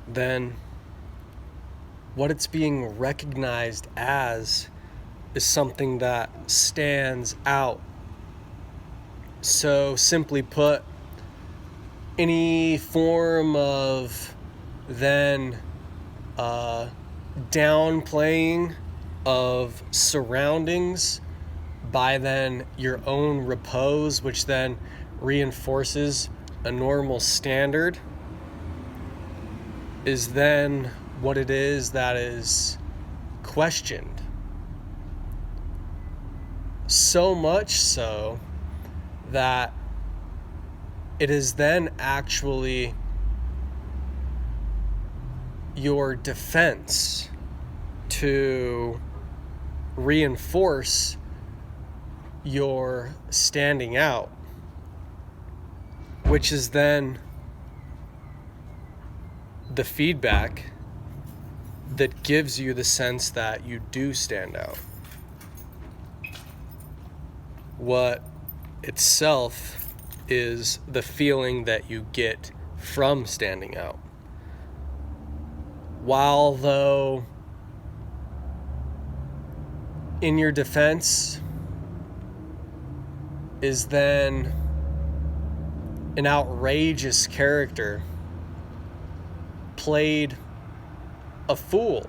then what it's being recognized as is something that stands out. So simply put, any form of then downplaying of surroundings by then your own repose, which then reinforces a normal standard, is then what it is that is questioned. So much so that it is then actually your defense to reinforce your standing out, which is then the feedback that gives you the sense that you do stand out. What itself is the feeling that you get from standing out. While though in your defense is then an outrageous character played a fool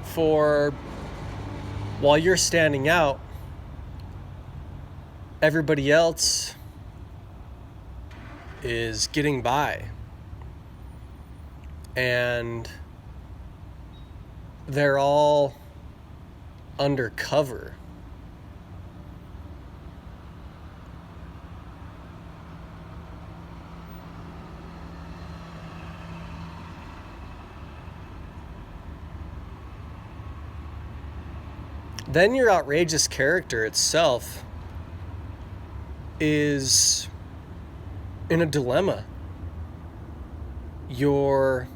for while you're standing out, everybody else is getting by and they're all undercover. Then your outrageous character itself is in a dilemma. Your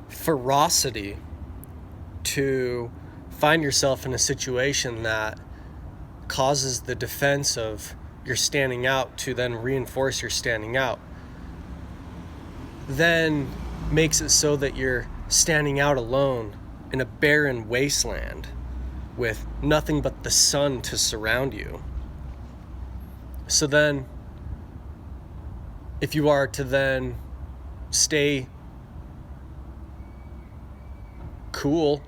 ferocity to find yourself in a situation that causes the defense of your standing out to then reinforce your standing out, then makes it so that you're standing out alone in a barren wasteland with nothing but the sun to surround you. So then, if you are to then stay cool,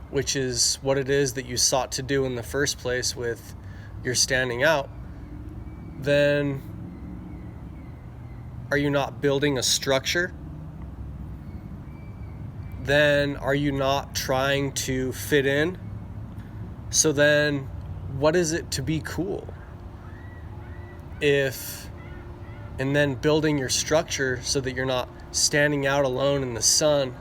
which is what it is that you sought to do in the first place with your standing out, then are you not building a structure? Then are you not trying to fit in? So then what is it to be cool? And then building your structure so that you're not standing out alone in the sun,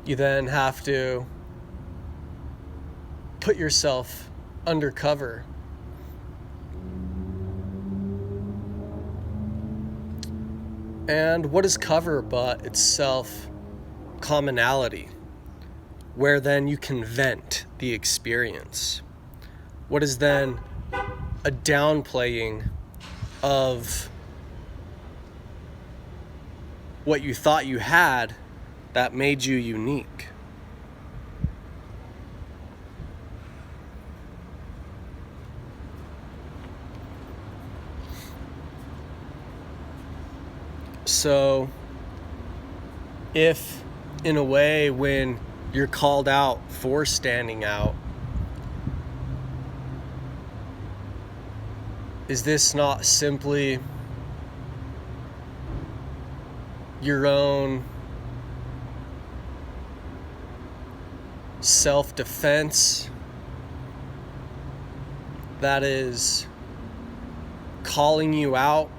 you then have to put yourself undercover. And what is cover but itself commonality, where then you can vent the experience? What is then a downplaying of what you thought you had that made you unique? So, if in a way when you're called out for standing out, is this not simply your own self-defense that is calling you out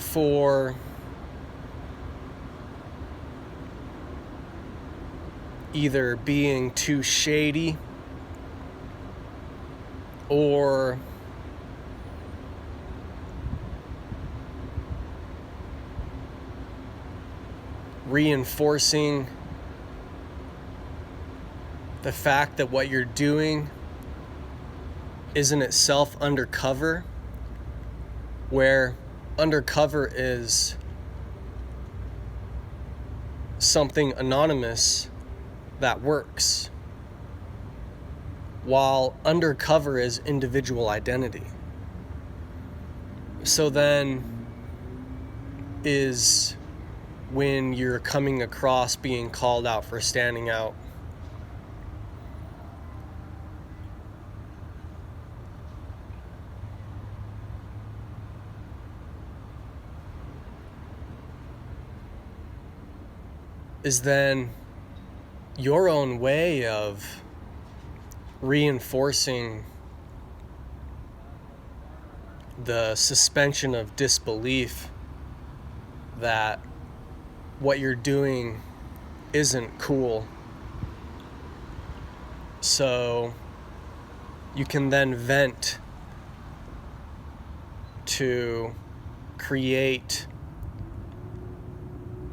for either being too shady or reinforcing the fact that what you're doing isn't itself undercover, where undercover is something anonymous that works, while undercover is individual identity. So then is when you're coming across being called out for standing out. Is then your own way of reinforcing the suspension of disbelief that what you're doing isn't cool. So you can then vent to create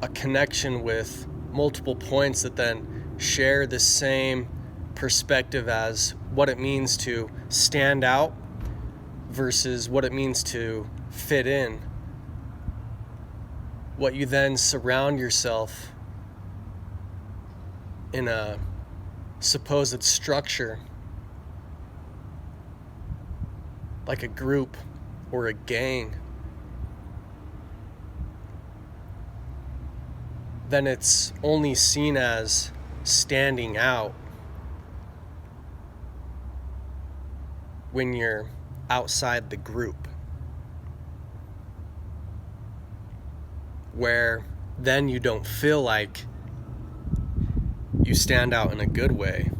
a connection with multiple points that then share the same perspective as what it means to stand out versus what it means to fit in. What you then surround yourself in a supposed structure, like a group or a gang, then it's only seen as standing out when you're outside the group, where then you don't feel like you stand out in a good way,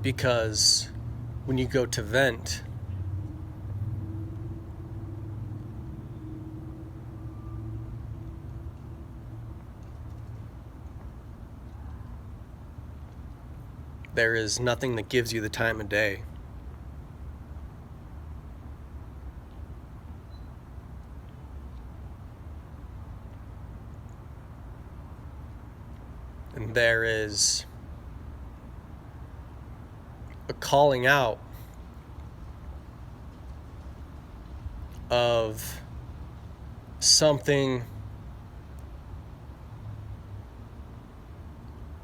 because when you go to vent, there is nothing that gives you the time of day. And there is a calling out of something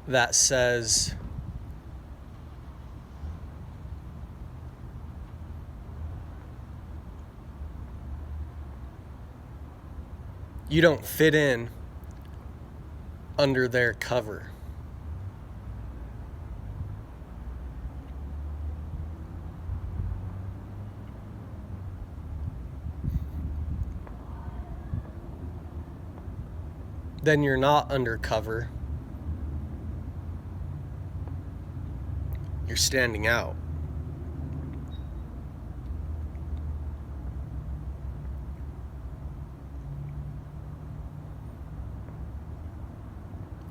that says, you don't fit in under their cover. Then you're not undercover. You're standing out.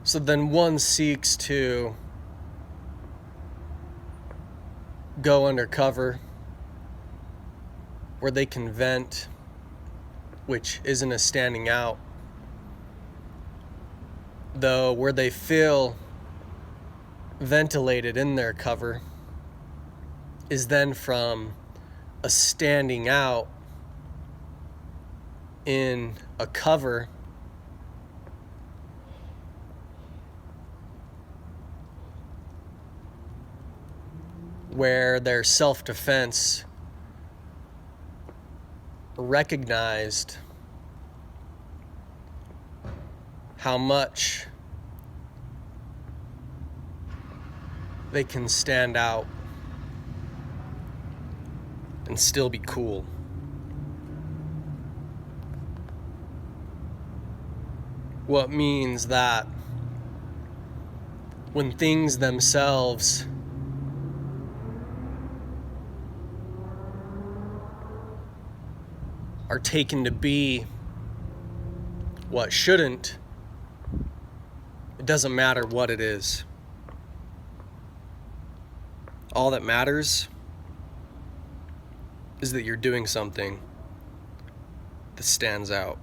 So then one seeks to go undercover where they can vent, which isn't a standing out, though where they feel ventilated in their cover is then from a standing out in a cover where their self-defense recognized how much they can stand out and still be cool. What means that when things themselves are taken to be what shouldn't, it doesn't matter what it is. All that matters is that you're doing something that stands out.